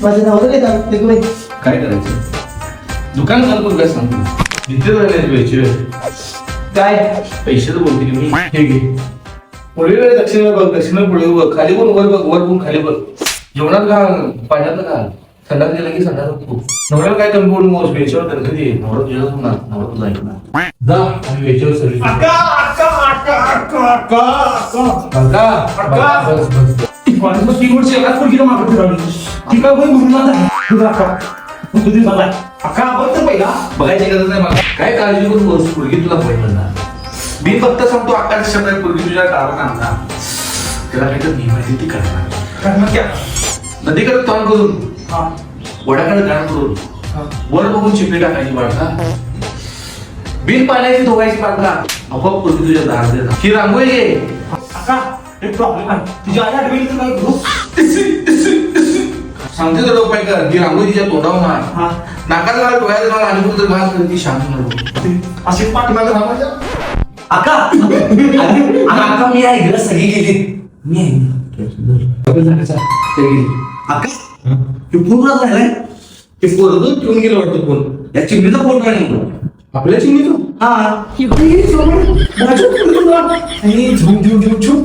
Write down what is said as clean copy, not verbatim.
माझ्या नावाला काय दारू ते बाई काय करायचं दुकान चालू काय सांगतो जिथे राहिले पैसे काय पैसे तर बोलते की मी हे घे पुढे दक्षिण बघ दक्षिण पुढे बघ खाली पण वर बघ वर पण खाली बघ जेवणात घाल पाण्यात घाल संडास गेला की संडास तू नवऱ्याला काय कमी पडून मोज वेचेवर तर कधी नवरा तुझ्याच होणार नवरा तुझा ऐकणार जा आणि वेचेवर सर्विस कॉलेजमध्ये तीन वर्ष एकाच पोरगीला मागं फिरवली ती काय होई म्हणून तुझा तुझी मला अक्का बघ तर पहिला बघायची गरज नाही मला काय काळजी करून बस पोरगी तुला पहिलं ना मी फक्त सांगतो अक्काच्या शब्दात पोरगी तुझ्या दारात आणणार त्याला काय तर नियमाची ती करणार क्या नदीकडे तोंड करून वडाकडे गाण करून वर बघून चिपी टाकायची बाळका बिन पाण्याची धुवायची बाळका आपोआप पोरगी तुझ्या दारात देणार ही रांगोळी घे अक्का एक प्रॉब्लेम आहे तुझ्या आई आठवली तर काय करू सांगते तर उपाय कर ही रांगोळी तिच्या तोंडावर मार नाकात घाल डोळ्यात घाल आणि कुठं घाल तर ती शांत नको अशी पाठीमागे थांबायचं अक्का अक्का मी आहे घरं सगळी गेली मी आहे अक्का हे पूर्ण राहिलाय ते पोरग ठेवून गेलं वाटतं फोन या चिमणीचा फोन राहिला आपल्या चिमणीचं हा झुम झुम झुम झुम